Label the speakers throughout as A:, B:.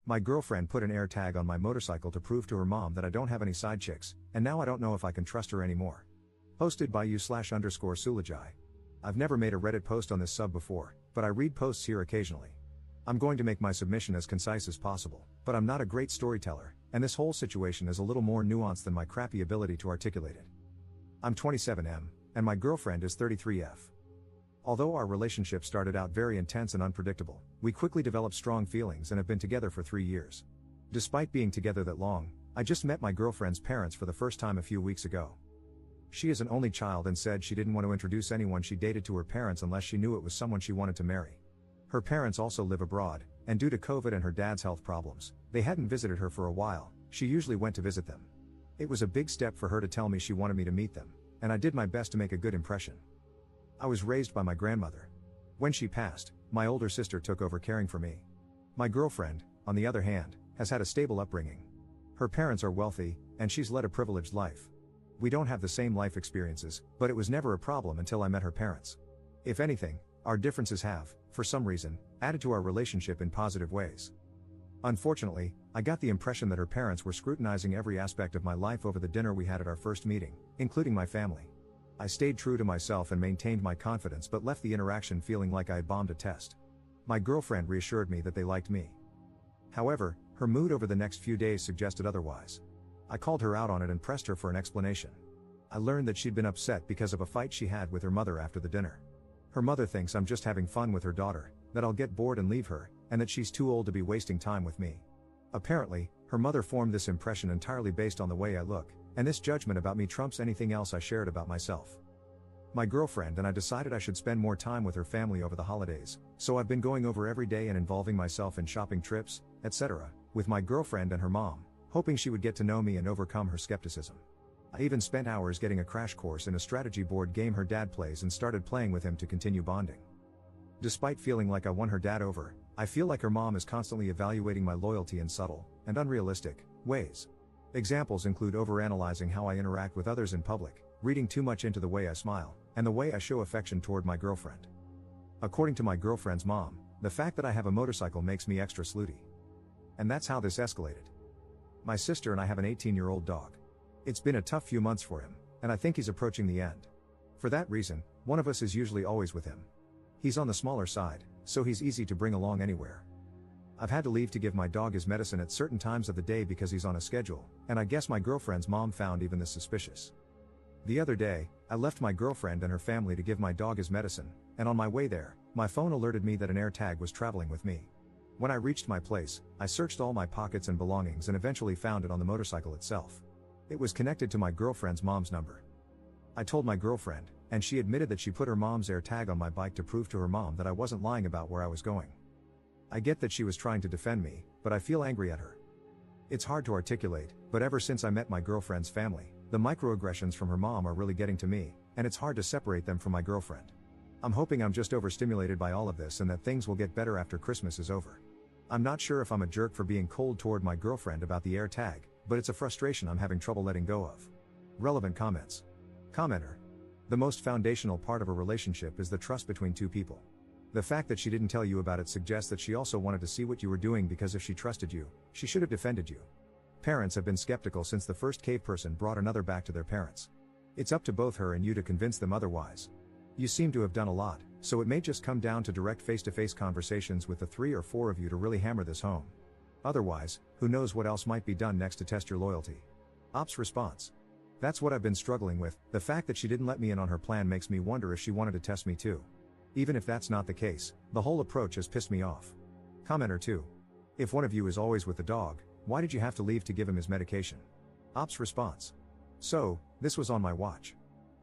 A: My girlfriend put an AirTag on my motorcycle to prove to her mom that I don't have any side chicks, and now I don't know if I can trust her anymore. Posted by /_Sulajai. I've never made a Reddit post on this sub before, but I read posts here occasionally. I'm going to make my submission as concise as possible, but I'm not a great storyteller, and this whole situation is a little more nuanced than my crappy ability to articulate it. I'm 27M, and my girlfriend is 33F. Although our relationship started out very intense and unpredictable, we quickly developed strong feelings and have been together for 3 years. Despite being together that long, I just met my girlfriend's parents for the first time a few weeks ago. She is an only child and said she didn't want to introduce anyone she dated to her parents unless she knew it was someone she wanted to marry. Her parents also live abroad, and due to COVID and her dad's health problems, they hadn't visited her for a while. She usually went to visit them. It was a big step for her to tell me she wanted me to meet them, and I did my best to make a good impression. I was raised by my grandmother. When she passed, my older sister took over caring for me. My girlfriend, on the other hand, has had a stable upbringing. Her parents are wealthy, and she's led a privileged life. We don't have the same life experiences, but it was never a problem until I met her parents. If anything, our differences have, for some reason, added to our relationship in positive ways. Unfortunately, I got the impression that her parents were scrutinizing every aspect of my life over the dinner we had at our first meeting, including my family. I stayed true to myself and maintained my confidence but left the interaction feeling like I had bombed a test. My girlfriend reassured me that they liked me. However, her mood over the next few days suggested otherwise. I called her out on it and pressed her for an explanation. I learned that she'd been upset because of a fight she had with her mother after the dinner. Her mother thinks I'm just having fun with her daughter, that I'll get bored and leave her, and that she's too old to be wasting time with me. Apparently, her mother formed this impression entirely based on the way I look, and this judgment about me trumps anything else I shared about myself. My girlfriend and I decided I should spend more time with her family over the holidays, so I've been going over every day and involving myself in shopping trips, etc., with my girlfriend and her mom, hoping she would get to know me and overcome her skepticism. I even spent hours getting a crash course in a strategy board game her dad plays and started playing with him to continue bonding. Despite feeling like I won her dad over, I feel like her mom is constantly evaluating my loyalty in subtle, and unrealistic, ways. Examples include overanalyzing how I interact with others in public, reading too much into the way I smile, and the way I show affection toward my girlfriend. According to my girlfriend's mom, the fact that I have a motorcycle makes me extra slutty. And that's how this escalated. My sister and I have an 18-year-old dog. It's been a tough few months for him, and I think he's approaching the end. For that reason, one of us is usually always with him. He's on the smaller side, so he's easy to bring along anywhere. I've had to leave to give my dog his medicine at certain times of the day because he's on a schedule, and I guess my girlfriend's mom found even this suspicious. The other day, I left my girlfriend and her family to give my dog his medicine, and on my way there, my phone alerted me that an AirTag was traveling with me. When I reached my place, I searched all my pockets and belongings and eventually found it on the motorcycle itself. It was connected to my girlfriend's mom's number. I told my girlfriend, and she admitted that she put her mom's AirTag on my bike to prove to her mom that I wasn't lying about where I was going. I get that she was trying to defend me, but I feel angry at her. It's hard to articulate, but ever since I met my girlfriend's family, the microaggressions from her mom are really getting to me, and it's hard to separate them from my girlfriend. I'm hoping I'm just overstimulated by all of this and that things will get better after Christmas is over. I'm not sure if I'm a jerk for being cold toward my girlfriend about the AirTag, but it's a frustration I'm having trouble letting go of. Relevant comments. Commenter. The most foundational part of a relationship is the trust between two people. The fact that she didn't tell you about it suggests that she also wanted to see what you were doing because if she trusted you, she should have defended you. Parents have been skeptical since the first cave person brought another back to their parents. It's up to both her and you to convince them otherwise. You seem to have done a lot, so it may just come down to direct face-to-face conversations with the 3 or 4 of you to really hammer this home. Otherwise, who knows what else might be done next to test your loyalty. Ops response. That's what I've been struggling with. The fact that she didn't let me in on her plan makes me wonder if she wanted to test me too. Even if that's not the case, the whole approach has pissed me off. Commenter 2. If one of you is always with the dog, why did you have to leave to give him his medication? Ops response. So, this was on my watch.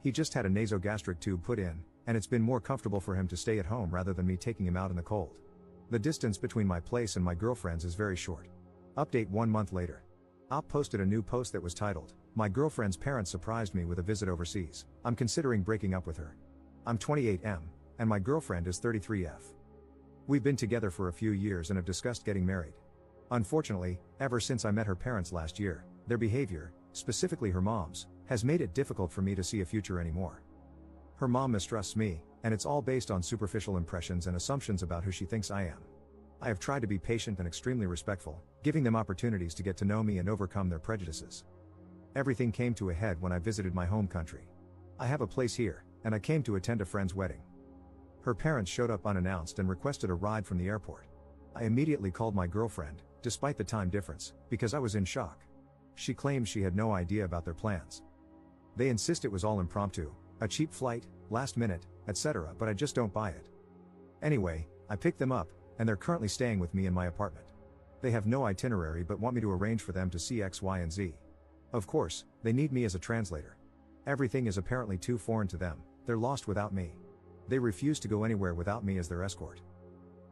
A: He just had a nasogastric tube put in, and it's been more comfortable for him to stay at home rather than me taking him out in the cold. The distance between my place and my girlfriend's is very short. Update 1 month later. Op posted a new post that was titled, "My girlfriend's parents surprised me with a visit overseas. I'm considering breaking up with her. I'm 28M, and my girlfriend is 33F. We've been together for a few years and have discussed getting married. Unfortunately, ever since I met her parents last year, their behavior, specifically her mom's, has made it difficult for me to see a future anymore. Her mom mistrusts me, and it's all based on superficial impressions and assumptions about who she thinks I am. I have tried to be patient and extremely respectful, giving them opportunities to get to know me and overcome their prejudices. Everything came to a head when I visited my home country. I have a place here, and I came to attend a friend's wedding. Her parents showed up unannounced and requested a ride from the airport. I immediately called my girlfriend, despite the time difference, because I was in shock. She claimed she had no idea about their plans. They insist it was all impromptu, a cheap flight, last minute, etc., but I just don't buy it. Anyway, I picked them up, and they're currently staying with me in my apartment. They have no itinerary but want me to arrange for them to see X, Y, and Z. Of course, they need me as a translator. Everything is apparently too foreign to them, they're lost without me. They refuse to go anywhere without me as their escort.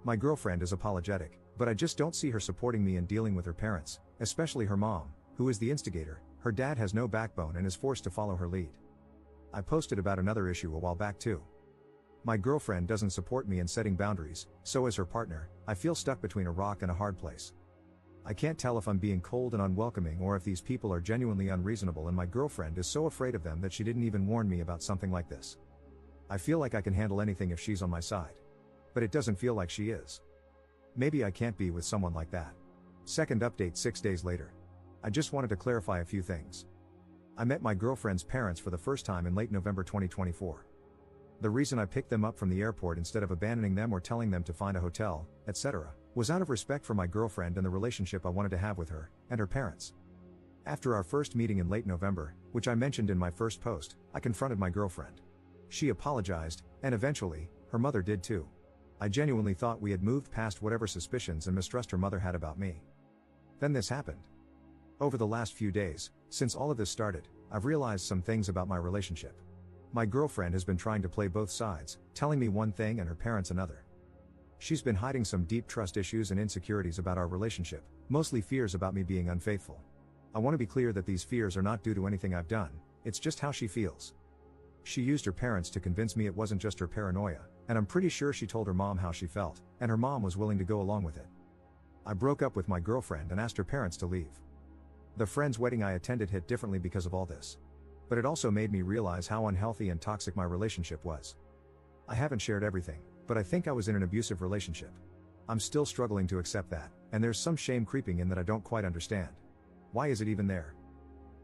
A: My girlfriend is apologetic, but I just don't see her supporting me in dealing with her parents, especially her mom, who is the instigator. Her dad has no backbone and is forced to follow her lead. I posted about another issue a while back too. My girlfriend doesn't support me in setting boundaries, so as her partner, I feel stuck between a rock and a hard place. I can't tell if I'm being cold and unwelcoming or if these people are genuinely unreasonable, and my girlfriend is so afraid of them that she didn't even warn me about something like this. I feel like I can handle anything if she's on my side. But it doesn't feel like she is. Maybe I can't be with someone like that. Second update 6 days later. I just wanted to clarify a few things. I met my girlfriend's parents for the first time in late November 2024. The reason I picked them up from the airport instead of abandoning them or telling them to find a hotel, etc., was out of respect for my girlfriend and the relationship I wanted to have with her and her parents. After our first meeting in late November, which I mentioned in my first post, I confronted my girlfriend. She apologized, and eventually, her mother did too. I genuinely thought we had moved past whatever suspicions and mistrust her mother had about me. Then this happened. Over the last few days, since all of this started, I've realized some things about my relationship. My girlfriend has been trying to play both sides, telling me one thing and her parents another. She's been hiding some deep trust issues and insecurities about our relationship, mostly fears about me being unfaithful. I want to be clear that these fears are not due to anything I've done, it's just how she feels. She used her parents to convince me it wasn't just her paranoia, and I'm pretty sure she told her mom how she felt, and her mom was willing to go along with it. I broke up with my girlfriend and asked her parents to leave. The friend's wedding I attended hit differently because of all this. But it also made me realize how unhealthy and toxic my relationship was. I haven't shared everything, but I think I was in an abusive relationship. I'm still struggling to accept that, and there's some shame creeping in that I don't quite understand. Why is it even there?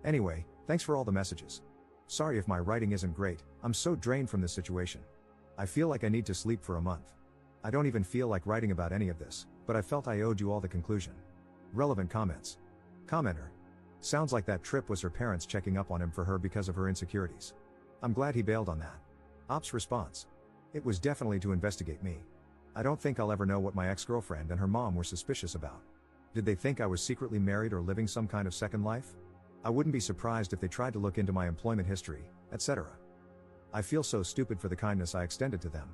A: Anyway, thanks for all the messages. Sorry if my writing isn't great, I'm so drained from this situation. I feel like I need to sleep for a month. I don't even feel like writing about any of this, but I felt I owed you all the conclusion. Relevant comments. Commenter. Sounds like that trip was her parents checking up on him for her because of her insecurities. I'm glad he bailed on that. Ops response. It was definitely to investigate me. I don't think I'll ever know what my ex-girlfriend and her mom were suspicious about. Did they think I was secretly married or living some kind of second life? I wouldn't be surprised if they tried to look into my employment history, etc. I feel so stupid for the kindness I extended to them.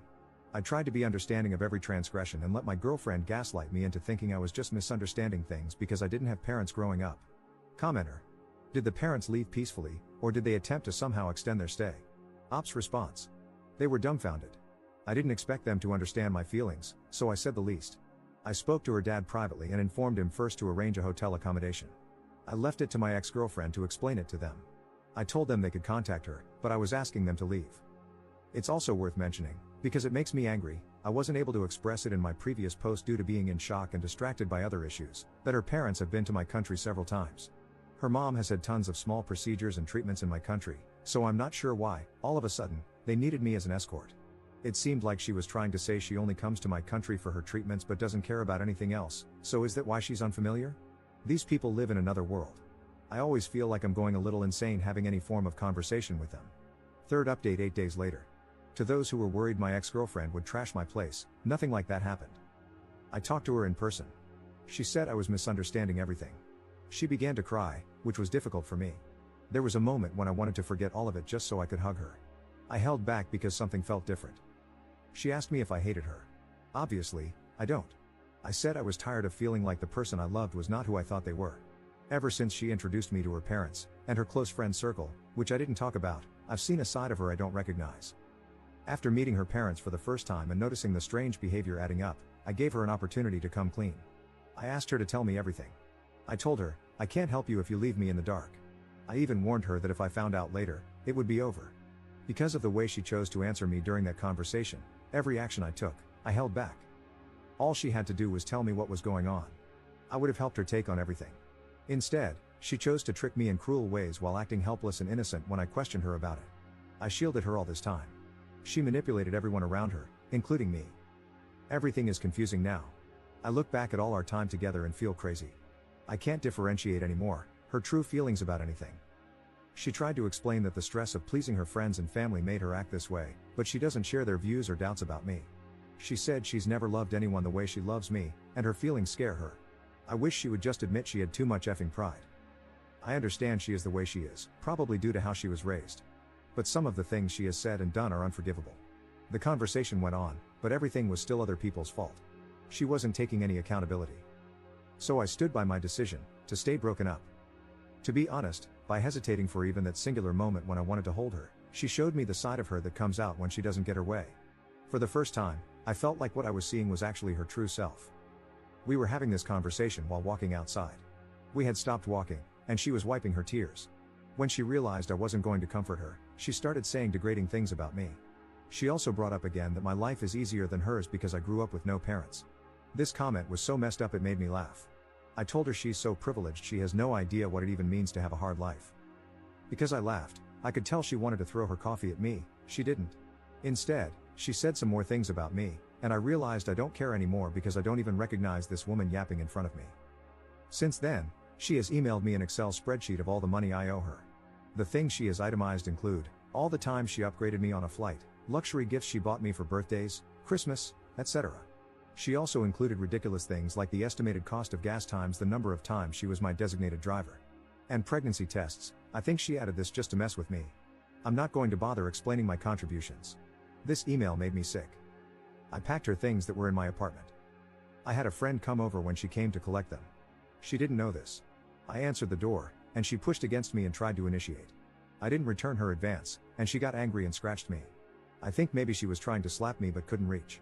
A: I tried to be understanding of every transgression and let my girlfriend gaslight me into thinking I was just misunderstanding things because I didn't have parents growing up. Commenter. Did the parents leave peacefully, or did they attempt to somehow extend their stay? Ops response. They were dumbfounded. I didn't expect them to understand my feelings, so I said the least. I spoke to her dad privately and informed him first to arrange a hotel accommodation. I left it to my ex-girlfriend to explain it to them. I told them they could contact her, but I was asking them to leave. It's also worth mentioning, because it makes me angry, I wasn't able to express it in my previous post due to being in shock and distracted by other issues, that her parents have been to my country several times. Her mom has had tons of small procedures and treatments in my country, so I'm not sure why, all of a sudden, they needed me as an escort. It seemed like she was trying to say she only comes to my country for her treatments but doesn't care about anything else, so is that why she's unfamiliar? These people live in another world. I always feel like I'm going a little insane having any form of conversation with them. Third update 8 days later. To those who were worried my ex-girlfriend would trash my place, nothing like that happened. I talked to her in person. She said I was misunderstanding everything. She began to cry, which was difficult for me. There was a moment when I wanted to forget all of it just so I could hug her. I held back because something felt different. She asked me if I hated her. Obviously, I don't. I said I was tired of feeling like the person I loved was not who I thought they were. Ever since she introduced me to her parents, and her close friend circle, which I didn't talk about, I've seen a side of her I don't recognize. After meeting her parents for the first time and noticing the strange behavior adding up, I gave her an opportunity to come clean. I asked her to tell me everything. I told her, I can't help you if you leave me in the dark. I even warned her that if I found out later, it would be over. Because of the way she chose to answer me during that conversation, every action I took, I held back. All she had to do was tell me what was going on. I would have helped her take on everything. Instead, she chose to trick me in cruel ways while acting helpless and innocent when I questioned her about it. I shielded her all this time. She manipulated everyone around her, including me. Everything is confusing now. I look back at all our time together and feel crazy. I can't differentiate anymore her true feelings about anything. She tried to explain that the stress of pleasing her friends and family made her act this way, but she doesn't share their views or doubts about me. She said she's never loved anyone the way she loves me, and her feelings scare her. I wish she would just admit she had too much effing pride. I understand she is the way she is, probably due to how she was raised. But some of the things she has said and done are unforgivable. The conversation went on, but everything was still other people's fault. She wasn't taking any accountability. So I stood by my decision to stay broken up. To be honest, by hesitating for even that singular moment when I wanted to hold her, she showed me the side of her that comes out when she doesn't get her way. For the first time, I felt like what I was seeing was actually her true self. We were having this conversation while walking outside. We had stopped walking, and she was wiping her tears. When she realized I wasn't going to comfort her, she started saying degrading things about me. She also brought up again that my life is easier than hers because I grew up with no parents. This comment was so messed up it made me laugh. I told her she's so privileged she has no idea what it even means to have a hard life. Because I laughed, I could tell she wanted to throw her coffee at me. She didn't. Instead, she said some more things about me, and I realized I don't care anymore because I don't even recognize this woman yapping in front of me. Since then, she has emailed me an Excel spreadsheet of all the money I owe her. The things she has itemized include all the time she upgraded me on a flight, luxury gifts she bought me for birthdays, Christmas, etc. She also included ridiculous things like the estimated cost of gas times the number of times she was my designated driver. And pregnancy tests. I think she added this just to mess with me. I'm not going to bother explaining my contributions. This email made me sick. I packed her things that were in my apartment. I had a friend come over when she came to collect them. She didn't know this. I answered the door, and she pushed against me and tried to initiate. I didn't return her advance, and she got angry and scratched me. I think maybe she was trying to slap me but couldn't reach.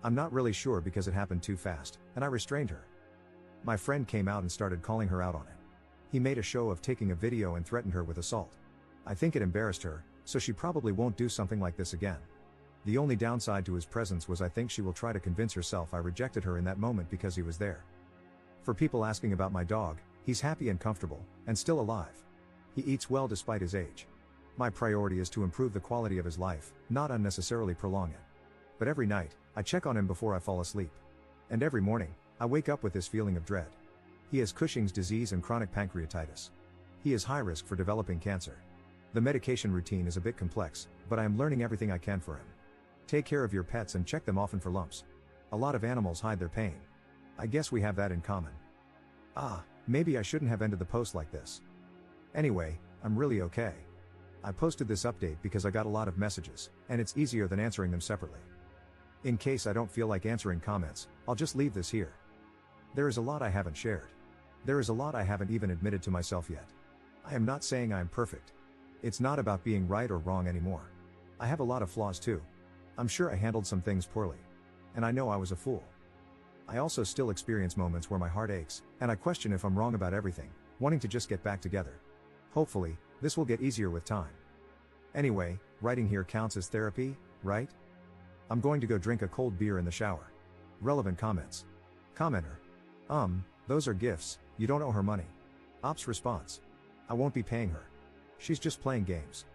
A: I'm not really sure because it happened too fast, and I restrained her. My friend came out and started calling her out on it. He made a show of taking a video and threatened her with assault. I think it embarrassed her, so she probably won't do something like this again. The only downside to his presence was I think she will try to convince herself I rejected her in that moment because he was there. For people asking about my dog, he's happy and comfortable, and still alive. He eats well despite his age. My priority is to improve the quality of his life, not unnecessarily prolong it. But every night, I check on him before I fall asleep. And every morning, I wake up with this feeling of dread. He has Cushing's disease and chronic pancreatitis. He is high risk for developing cancer. The medication routine is a bit complex, but I am learning everything I can for him. Take care of your pets and check them often for lumps. A lot of animals hide their pain. I guess we have that in common. Maybe I shouldn't have ended the post like this. Anyway, I'm really okay. I posted this update because I got a lot of messages, and it's easier than answering them separately. In case I don't feel like answering comments, I'll just leave this here. There is a lot I haven't shared. There is a lot I haven't even admitted to myself yet. I am not saying I am perfect. It's not about being right or wrong anymore. I have a lot of flaws too. I'm sure I handled some things poorly. And I know I was a fool. I also still experience moments where my heart aches, and I question if I'm wrong about everything, wanting to just get back together. Hopefully, this will get easier with time. Anyway, writing here counts as therapy, right? I'm going to go drink a cold beer in the shower. Relevant comments. Commenter. Those are gifts, you don't owe her money. Ops response. I won't be paying her. She's just playing games.